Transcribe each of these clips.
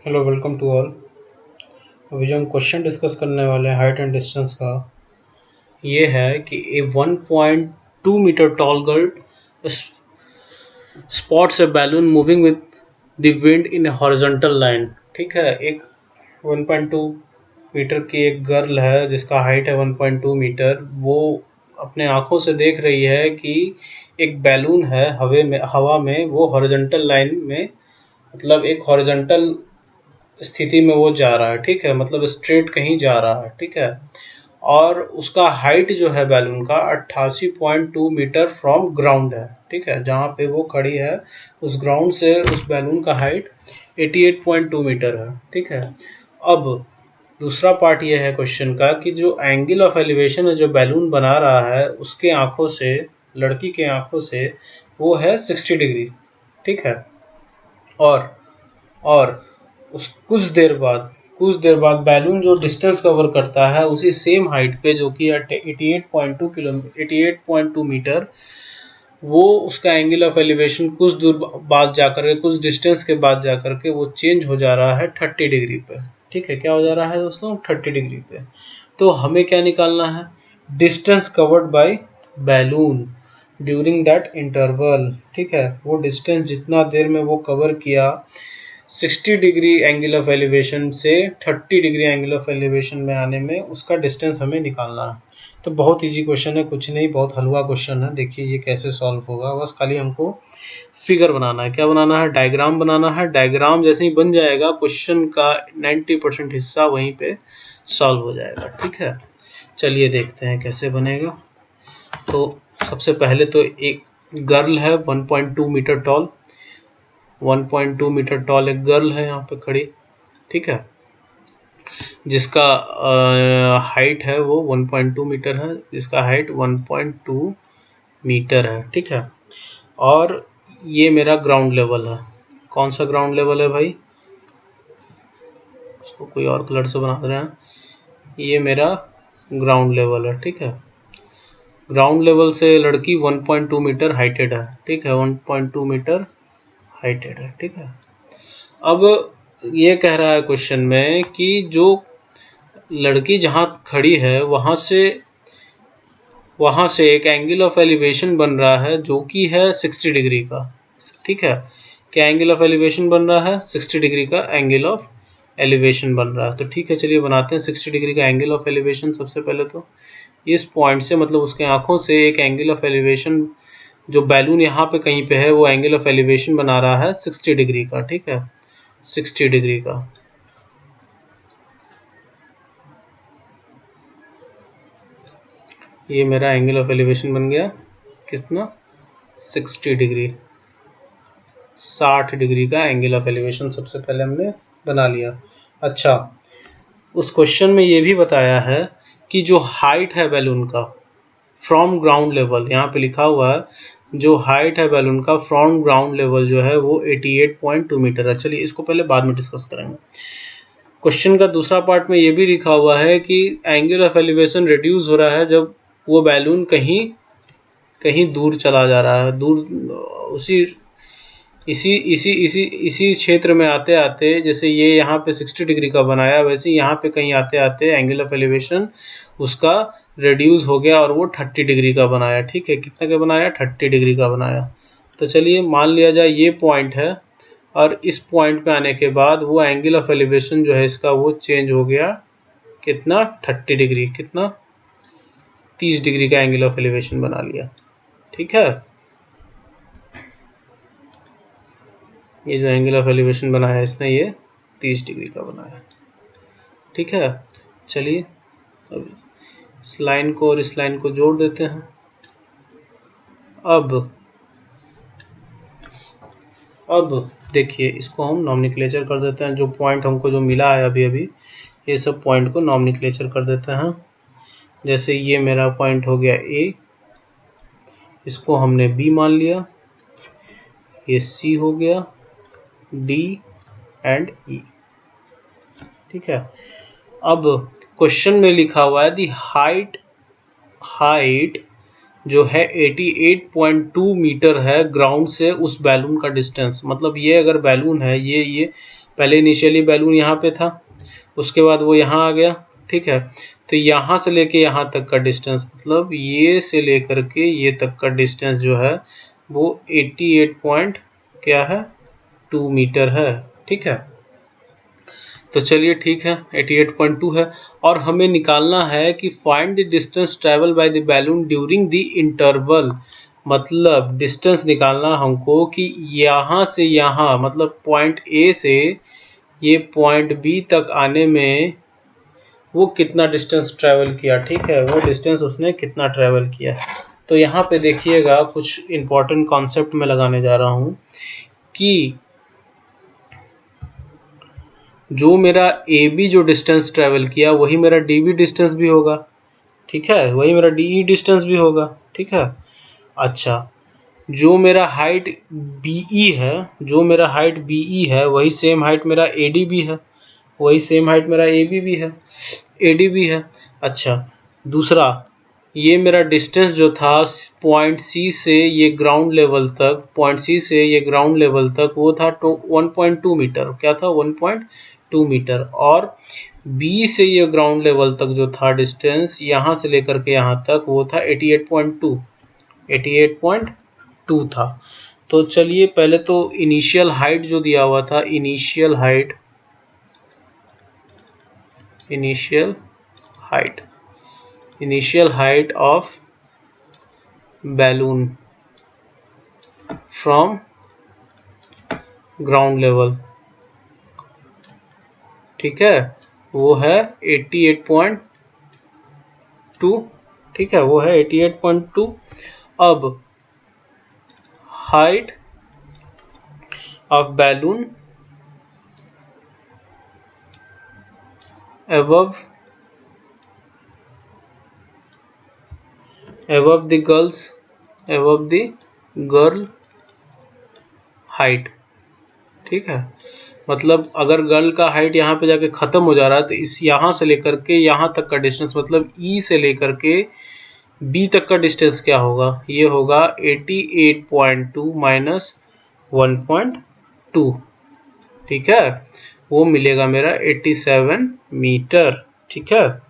Hello welcome to all. अभी जो हम क्वेश्चन डिस्कस करने वाले हैं हाइट एंड डिस्टेंस का, ये है कि a 1.2 metre tall girl spots a balloon moving with the wind in a horizontal line. ठीक है, एक 1.2 मीटर की एक गर्ल है जिसका हाइट है 1.2 मीटर। वो अपने आंखों से देख रही है कि एक बैलून है हवा में वो हॉरिजॉन्टल लाइन में, मतलब एक हॉरिजॉन्टल स्थिति में वो जा रहा है। ठीक है, मतलब स्ट्रेट कहीं जा रहा है। ठीक है, और उसका हाइट जो है बैलून का 88.2 मीटर फ्रॉम ग्राउंड है। ठीक है, जहाँ पे वो खड़ी है उस ग्राउंड से उस बैलून का हाइट 88.2 मीटर है। ठीक है, अब दूसरा पार्ट ये है क्वेश्चन का कि जो एंगल ऑफ एलिवेशन है जो बैलून बना रहा है उसके आंखों से, लड़की के आंखों से, वो है 60 डिग्री। ठीक है, और और उस कुछ देर बाद बैलून जो डिस्टेंस कवर करता है उसी सेम हाइट पे, जो कि 88.2 मीटर, वो उसका एंगल ऑफ एलिवेशन कुछ दूर बाद जाकर के, कुछ डिस्टेंस के बाद जाकर के वो चेंज हो जा रहा है 30 डिग्री पे। ठीक है, क्या हो जा रहा है दोस्तों? 30 डिग्री पे। तो हमें क्या निकालना है? Distance covered by balloon during that interval. ठीक है, वो डिस्टेंस जितना देर में वो कवर किया 60 डिग्री एंगल ऑफ एलिवेशन से 30 डिग्री एंगल ऑफ एलिवेशन में आने में, उसका डिस्टेंस हमें निकालना है। तो बहुत इजी क्वेश्चन है, कुछ नहीं, बहुत हलवा क्वेश्चन है। देखिए ये कैसे सॉल्व होगा। बस खाली हमको फिगर बनाना है। क्या बनाना है? डायग्राम बनाना है। डायग्राम जैसे ही बन जाएगा क्वेश्चन का 90% हिस्सा वहीं पे सॉल्व हो जाएगा। ठीक है, चलिए देखते हैं कैसे बनेगा। तो सबसे पहले तो एक गर्ल है 1.2 मीटर टॉल, 1.2 मीटर टॉल एक गर्ल है यहाँ पे खड़ी। ठीक है, जिसका हाइट है वो 1.2 मीटर है, जिसका हाइट 1.2 मीटर है। ठीक है, और ये मेरा ग्राउंड लेवल है। कौन सा ग्राउंड लेवल है भाई? उसको कोई और कलर से बना रहे हैं। ये मेरा ग्राउंड लेवल है। ठीक है, ग्राउंड लेवल से लड़की 1.2 मीटर हाइटेड है। ठीक है, 1.2 मीटर हाइटेड है। ठीक है, अब ये कह रहा है क्वेश्चन में कि जो लड़की जहाँ खड़ी है वहाँ से एक एंगल ऑफ एलिवेशन बन रहा है जो कि है 60 डिग्री का। ठीक है, क्या एंगल ऑफ एलिवेशन बन रहा है? 60 डिग्री का एंगल ऑफ एलिवेशन बन रहा है। तो ठीक है, चलिए बनाते हैं 60 डिग्री का एंगल ऑफ एलिवेशन। सबसे पहले तो इस पॉइंट से, मतलब उसके आंखों से, एक एंगल ऑफ एलिवेशन, जो बैलून यहाँ पे कहीं पे है वो एंगल ऑफ एलिवेशन बना रहा है 60 डिग्री का। ठीक है, 60 डिग्री का। ये मेरा एंगल ऑफ एलिवेशन बन गया कितना? 60 डिग्री, 60 डिग्री का एंगल ऑफ एलिवेशन सबसे पहले हमने बना लिया। अच्छा, उस क्वेश्चन में ये भी बताया है कि जो हाइट है बैलून का फ्रॉम ग्राउंड लेवल, यहाँ पे लिखा हुआ है जो हाइट है बैलून का फ्रॉम ग्राउंड लेवल जो है वो 88.2 मीटर है। चलिए इसको पहले बाद में डिस्कस करेंगे। क्वेश्चन का दूसरा पार्ट में ये भी लिखा हुआ है कि एंगल ऑफ एलिवेशन रिड्यूस हो रहा है जब वो बैलून कहीं कहीं दूर चला जा रहा है, दूर उसी इसी इसी इसी इसी क्षेत्र में आते आते, जैसे ये यहाँ पे 60 डिग्री का बनाया, वैसे यहाँ पे कहीं आते आते एंगल ऑफ एलिवेशन उसका रिड्यूस हो गया और वो 30 डिग्री का बनाया। ठीक है, कितना का बनाया? 30 डिग्री का बनाया। तो चलिए मान लिया जाए ये पॉइंट है, और इस पॉइंट पे आने के बाद वो एंगल ऑफ एलिवेशन जो है इसका वो चेंज हो गया कितना? 30 डिग्री। कितना? 30 डिग्री का एंगल ऑफ एलिवेशन बना लिया। ठीक है, ये जो एंगल ऑफ एलिवेशन बनाया इसने ये 30 डिग्री का बनाया। ठीक है, चलिए अब इस लाइन को और इस लाइन को जोड़ देते हैं। अब देखिए इसको हम नॉमेनक्लेचर कर देते हैं। जो पॉइंट हमको जो मिला है अभी अभी, ये सब पॉइंट को नॉमेनक्लेचर कर देते हैं। जैसे ये मेरा पॉइंट हो गया ए, इसको हमने बी मान लिया, ये सी हो गया, डी एंड ई। ठीक है, अब क्वेश्चन में लिखा हुआ है दी हाइट जो है 88.2 मीटर है ग्राउंड से उस बैलून का डिस्टेंस। मतलब ये अगर बैलून है, ये पहले इनिशियली बैलून यहाँ पे था, उसके बाद वो यहाँ आ गया, ठीक है। तो यहाँ से लेके यहाँ तक का डिस्टेंस, मतलब ये से लेकर के ये तक का डिस्टेंस जो है वो 88 पॉइंट क्या है 2 मीटर है, ठीक है। तो चलिए ठीक है 88.2 है। और हमें निकालना है कि find the distance travel by the balloon during the interval, मतलब डिस्टेंस निकालना हमको कि यहाँ से यहाँ, मतलब पॉइंट ए से ये पॉइंट बी तक आने में वो कितना डिस्टेंस ट्रेवल किया, ठीक है, वो डिस्टेंस उसने कितना ट्रेवल किया। तो यहाँ पे देखिएगा कुछ इंपॉर्टेंट कॉन्सेप्ट में लगाने जा रहा हूँ कि जो मेरा ए बी जो डिस्टेंस ट्रेवल किया वही मेरा डी बी डिस्टेंस भी होगा, ठीक है, वही मेरा डी ई डिस्टेंस भी होगा, ठीक है। अच्छा, जो मेरा हाइट बी ई है, जो मेरा हाइट बी ई है वही सेम हाइट मेरा ए डी भी है, वही सेम हाइट मेरा ए बी भी है, ए डी भी है। अच्छा, दूसरा ये मेरा डिस्टेंस जो था पॉइंट सी से ये ग्राउंड लेवल तक, पॉइंट सी से ये ग्राउंड लेवल तक वो था 1.2 मीटर, क्या था 1.2 मीटर। और बी से ये ग्राउंड लेवल तक जो था डिस्टेंस यहाँ से लेकर के यहाँ तक वो था 88.2 था। तो चलिए पहले तो इनिशियल हाइट जो दिया हुआ था, initial height of balloon from ground level, ठीक है, वो है 88.2, ठीक है, वो है 88.2। अब height of balloon above the girl height, ठीक है। मतलब अगर गर्ल का हाइट यहाँ पे जाके खत्म हो जा रहा है तो इस यहाँ से लेकर के यहाँ तक का डिस्टेंस, मतलब ई से लेकर के बी तक का डिस्टेंस क्या होगा, ये होगा 88.2 माइनस 1.2, ठीक है, वो मिलेगा मेरा 87 मीटर, ठीक है।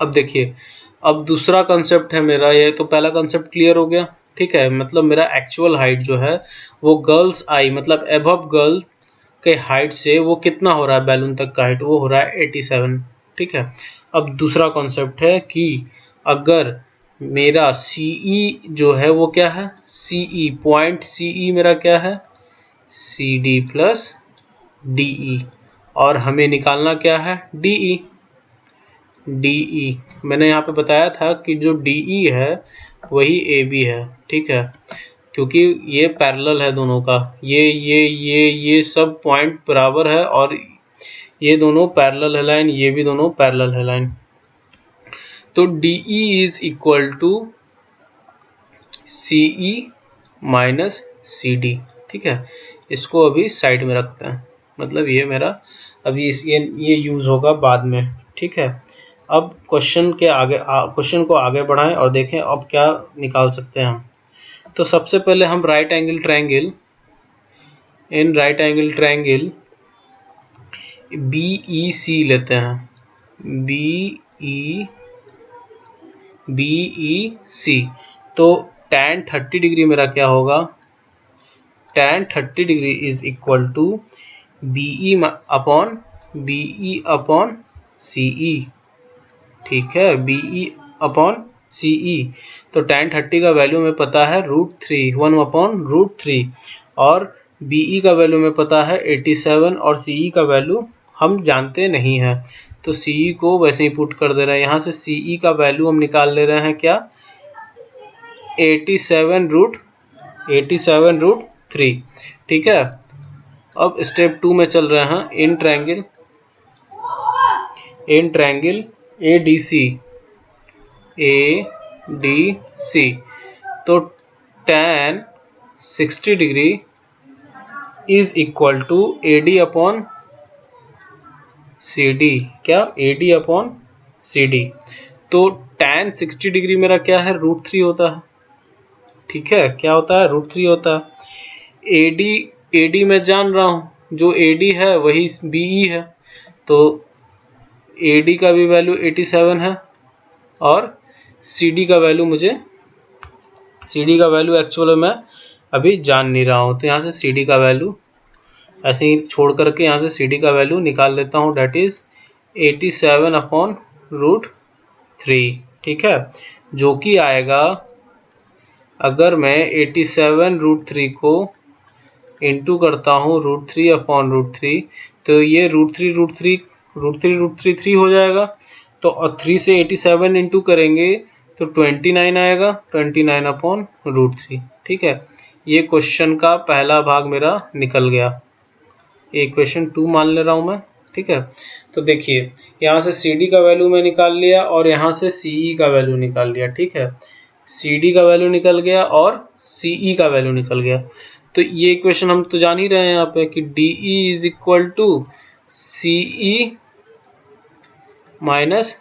अब देखिए, अब दूसरा कंसेप्ट है मेरा, ये तो पहला कंसेप्ट क्लियर हो गया, ठीक है, मतलब मेरा एक्चुअल हाइट जो है वो गर्ल्स आई, मतलब एबव गर्ल के हाइट से वो कितना हो रहा है बैलून तक का हाइट, वो हो रहा है 87, ठीक है। अब दूसरा कॉन्सेप्ट है कि अगर मेरा सीई जो है वो क्या है, सीई पॉइंट सीई मेरा क्या है सी डी प्लस डीई, और हमें निकालना क्या है डीई। मैंने यहाँ पे बताया था कि जो डीई है वही ए बी है, ठीक है, क्योंकि ये पैरेलल है दोनों का, ये सब पॉइंट बराबर है और ये दोनों पैरेलल है लाइन, ये भी दोनों पैरेलल है लाइन। तो DE is equal to CE minus C D, ठीक है। इसको अभी साइड में रखते हैं, मतलब ये मेरा अभी ये यूज होगा बाद में, ठीक है। अब क्वेश्चन को आगे बढ़ाएं और देखें अब क्या निकाल सकते हैं हम। तो सबसे पहले हम राइट एंगल ट्रायंगल BEC लेते हैं, BEC। तो tan 30 डिग्री मेरा क्या होगा, tan 30 degree is equal to BE upon CE, ठीक है, BE अपॉन CE। तो tan 30 का वैल्यू में पता है √3, 1/√3, और BE का वैल्यू में पता है 87 और CE का वैल्यू हम जानते नहीं है, तो CE को वैसे ही पुट कर दे रहे हैं। यहाँ से CE का वैल्यू हम निकाल ले रहे हैं क्या 87√3, ठीक है। अब स्टेप 2 में चल रहे हैं, इन ट्रायंगल ADC। तो tan 60 degree is equal to AD upon CD, क्या AD अपॉन CD। तो tan 60 डिग्री मेरा क्या है √3 होता है, ठीक है, क्या होता है √3 होता है। AD मैं जान रहा हूं, जो AD है वही BE है, तो AD का भी वैल्यू 87 है और CD का वैल्यू एक्चुअल में मैं अभी जान नहीं रहा हूँ, तो यहाँ से CD का वैल्यू ऐसे ही छोड़ करके यहाँ से CD का वैल्यू निकाल लेता हूँ, डेट इज 87/√3, ठीक है, जो कि आएगा, अगर मैं 87/√3 को इंटू करता हूँ √3/√3, तो ये √3 हो जाएगा, तो और 3 से 87 इंटू करेंगे तो 29 आएगा, 29/√3, ठीक है। ये क्वेश्चन का पहला भाग मेरा निकल गया, इक्वेशन 2 मान ले रहा हूँ मैं, ठीक है। तो देखिए यहाँ से CD का वैल्यू मैं निकाल लिया और यहाँ से CE का वैल्यू निकाल लिया, ठीक है। CD का वैल्यू निकल गया और CE का वैल्यू निकल गया, तो ये इक्वेशन हम तो जान ही रहे हैं यहाँ पे कि DE = CE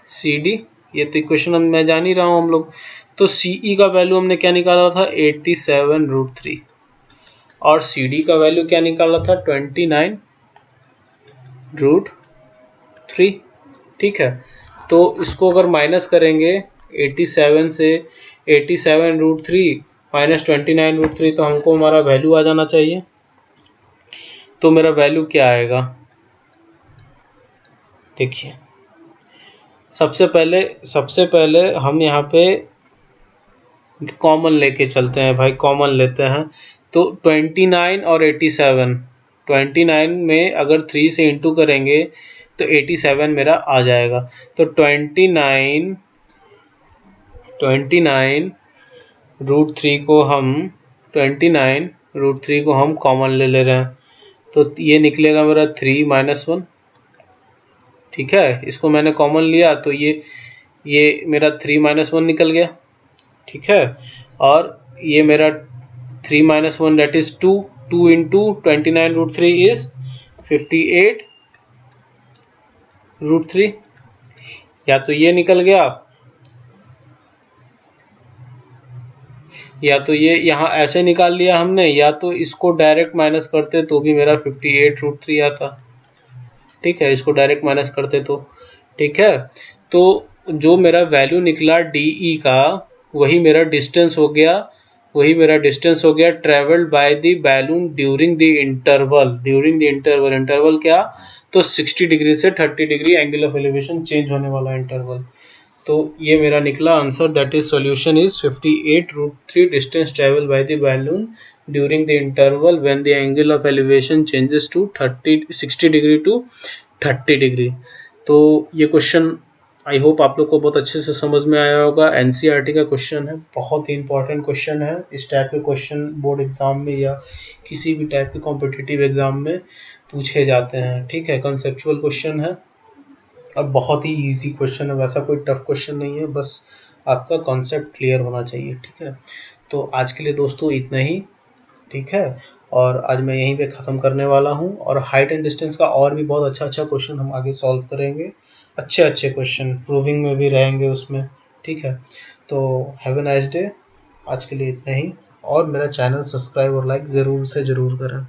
- CD, ये तो इक्वेशन मैं जान ही रहा हूँ हम लोग। तो CE का वैल्यू हमने क्या निकाला था, 87/√3, और CD का वैल्यू क्या निकाला था, 29/√3, ठीक है। तो इसको अगर माइनस करेंगे 87 से 87/√3 - 29/√3, तो हमको हमारा वैल्यू आ जाना चाहिए। तो मेरा वैल्यू क्या आएगा, देखिए सबसे पहले हम यहाँ पे कॉमन लेके चलते हैं भाई, कॉमन लेते हैं, तो 29 और 87, 29 में अगर 3 से इंटू करेंगे तो 87 मेरा आ जाएगा, तो 29/√3 को हम कॉमन ले रहे हैं, तो ये निकलेगा मेरा 3 - 1, ठीक है। इसको मैंने कॉमन लिया तो ये मेरा 3 - 1 निकल गया, ठीक है, और ये मेरा 3 - 1 दैट इज 2 इंटू 29/√3 इज 58/√3, या तो ये निकल गया, या तो ये यहाँ ऐसे निकाल लिया हमने, या तो इसको डायरेक्ट माइनस करते तो भी मेरा 58/√3 आता, ठीक है, इसको डायरेक्ट माइनस करते तो, ठीक है। तो जो मेरा वैल्यू निकला DE का, वही मेरा डिस्टेंस हो गया, travelled by the balloon during the interval क्या, तो 60 डिग्री से 30 degree angle of elevation change होने वाला इंटरवल। तो ये मेरा निकला answer, that is solution is 58/√3 distance travel by the balloon during the interval when the angle of elevation changes to 60 degree to 30 degree. तो ये क्वेश्चन आई होप आप लोग को बहुत अच्छे से समझ में आया होगा। NCERT का क्वेश्चन है, बहुत ही इंपॉर्टेंट क्वेश्चन है। इस टाइप के क्वेश्चन बोर्ड एग्जाम में या किसी भी टाइप के कॉम्पिटिटिव एग्जाम में पूछे जाते हैं, ठीक है। कंसेप्चुअल क्वेश्चन है और बहुत ही इजी क्वेश्चन है, वैसा कोई टफ क्वेश्चन नहीं है, बस आपका कॉन्सेप्ट क्लियर होना चाहिए, ठीक है। तो आज के लिए दोस्तों इतना ही, ठीक है, और आज मैं यहीं पे ख़त्म करने वाला हूँ, और हाइट एंड डिस्टेंस का और भी बहुत अच्छा क्वेश्चन हम आगे सॉल्व करेंगे, अच्छे क्वेश्चन प्रूविंग में भी रहेंगे उसमें, ठीक है। तो हैव ए नाइस डे, आज के लिए इतना ही, और मेरा चैनल सब्सक्राइब और लाइक ज़रूर से ज़रूर करें।